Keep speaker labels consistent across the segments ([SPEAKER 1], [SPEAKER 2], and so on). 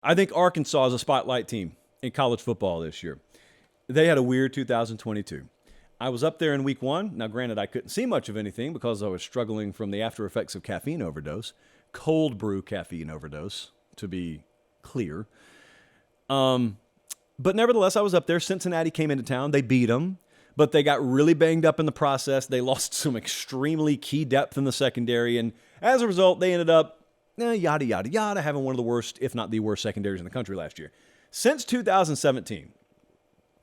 [SPEAKER 1] I think Arkansas is a spotlight team in college football this year. They had a weird 2022. I was up there in week one. Now, granted, I couldn't see much of anything because I was struggling from the after effects of caffeine overdose, cold brew caffeine overdose, to be clear. But nevertheless, I was up there. Cincinnati came into town. They beat them, but they got really banged up in the process. They lost some extremely key depth in the secondary, and as a result, they ended up, yada, yada, yada, having one of the worst, if not the worst, secondaries in the country last year. Since 2017,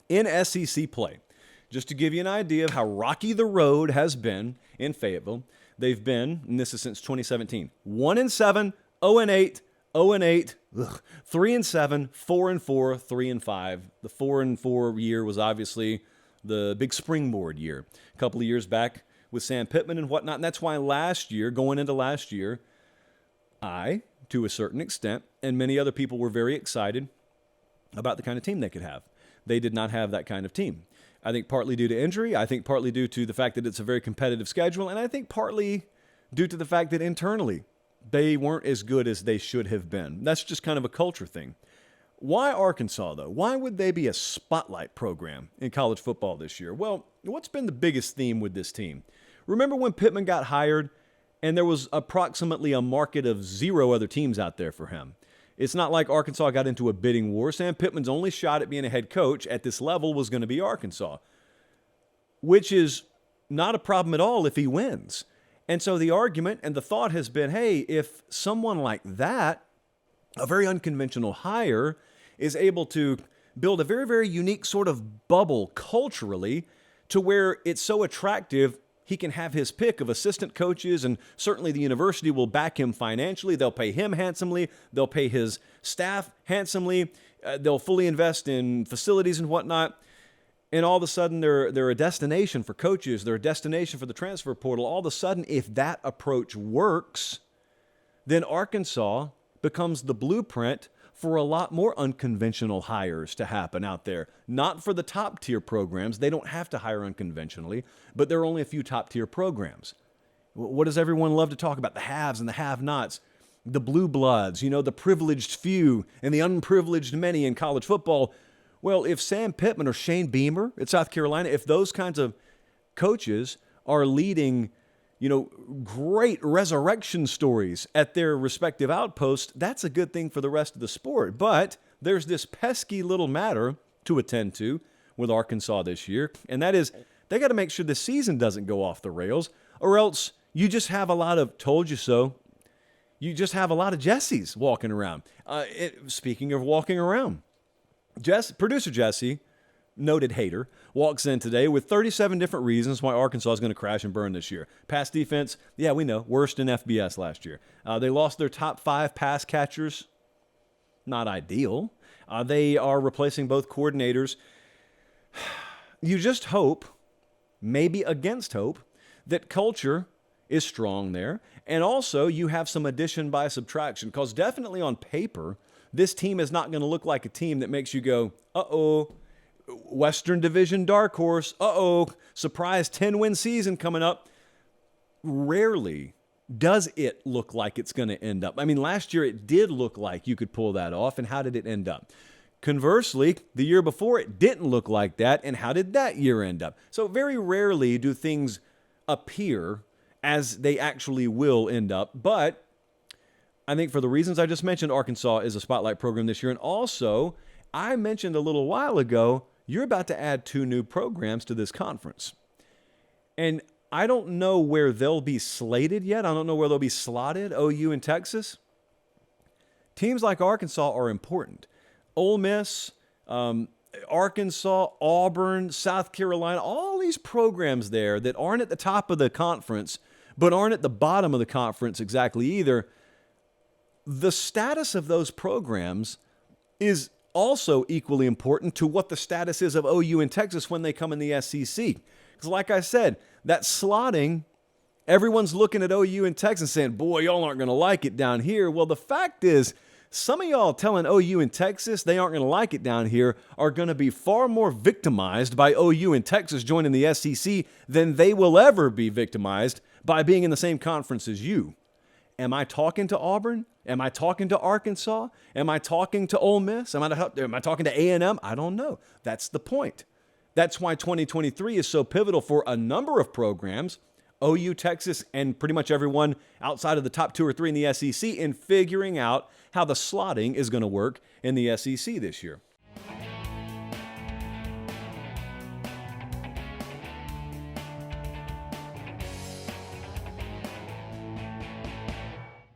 [SPEAKER 1] in SEC play, just to give you an idea of how rocky the road has been in Fayetteville, they've been, and this is since 2017, 1-7, 0-8, 0-8, 3-7, 4-4, 3-5. The 4-4 year was obviously the big springboard year. A couple of years back with Sam Pittman and whatnot, and that's why last year, going into last year, I, to a certain extent, and many other people were very excited about the kind of team they could have. They did not have that kind of team. I think partly due to injury. I think partly due to the fact that it's a very competitive schedule. And I think partly due to the fact that internally they weren't as good as they should have been. That's just kind of a culture thing. Why Arkansas, though? Why would they be a spotlight program in college football this year? Well, what's been the biggest theme with this team? Remember when Pittman got hired and there was approximately a market of 0 other teams out there for him? It's not like Arkansas got into a bidding war. Sam Pittman's only shot at being a head coach at this level was going to be Arkansas, which is not a problem at all if he wins. And so the argument and the thought has been, hey, if someone like that, a very unconventional hire, is able to build a very, very unique sort of bubble culturally to where it's so attractive, he can have his pick of assistant coaches, and certainly the university will back him financially. They'll pay him handsomely. They'll pay his staff handsomely. They'll fully invest in facilities and whatnot. And all of a sudden, they're a destination for coaches. They're a destination for the transfer portal. All of a sudden, if that approach works, then Arkansas becomes the blueprint for a lot more unconventional hires to happen out there. Not for the top tier programs. They don't have to hire unconventionally, but there are only a few top tier programs. What does everyone love to talk about? The haves and the have-nots, the blue bloods, the privileged few and the unprivileged many in college football. Well, if Sam Pittman or Shane Beamer at South Carolina, if those kinds of coaches are leading great resurrection stories at their respective outposts, that's a good thing for the rest of the sport. But there's this pesky little matter to attend to with Arkansas this year, and that is they got to make sure the season doesn't go off the rails, or else you just have a lot of told you so. You just have a lot of Jessies walking around. Speaking of walking around, producer Jesse, noted hater, walks in today with 37 different reasons why Arkansas is going to crash and burn this year. Pass defense, yeah, we know, worst in FBS last year. They lost their top 5 pass catchers. Not ideal. They are replacing both coordinators. You just hope, maybe against hope, that culture is strong there. And also you have some addition by subtraction, because definitely on paper, this team is not going to look like a team that makes you go, uh-oh, Western Division dark horse, surprise 10-win season coming up. Rarely does it look like it's going to end up. I mean, last year it did look like you could pull that off, and how did it end up? Conversely, the year before it didn't look like that, and how did that year end up? So very rarely do things appear as they actually will end up, but I think for the reasons I just mentioned, Arkansas is a spotlight program this year, and also I mentioned a little while ago, you're about to add 2 new programs to this conference. And I don't know where they'll be slated yet. I don't know where they'll be slotted, OU and Texas. Teams like Arkansas are important. Ole Miss, Arkansas, Auburn, South Carolina, all these programs there that aren't at the top of the conference, but aren't at the bottom of the conference exactly either. The status of those programs is also equally important to what the status is of OU and Texas when they come in the SEC. Because like I said, that slotting, everyone's looking at OU and Texas saying, boy, y'all aren't going to like it down here. Well, the fact is, some of y'all telling OU and Texas they aren't going to like it down here are going to be far more victimized by OU and Texas joining the SEC than they will ever be victimized by being in the same conference as you. Am I talking to Auburn? Am I talking to Arkansas? Am I talking to Ole Miss? Am I talking to A&M? I don't know. That's the point. That's why 2023 is so pivotal for a number of programs, OU, Texas, and pretty much everyone outside of the top 2 or 3 in the SEC, in figuring out how the slotting is going to work in the SEC this year.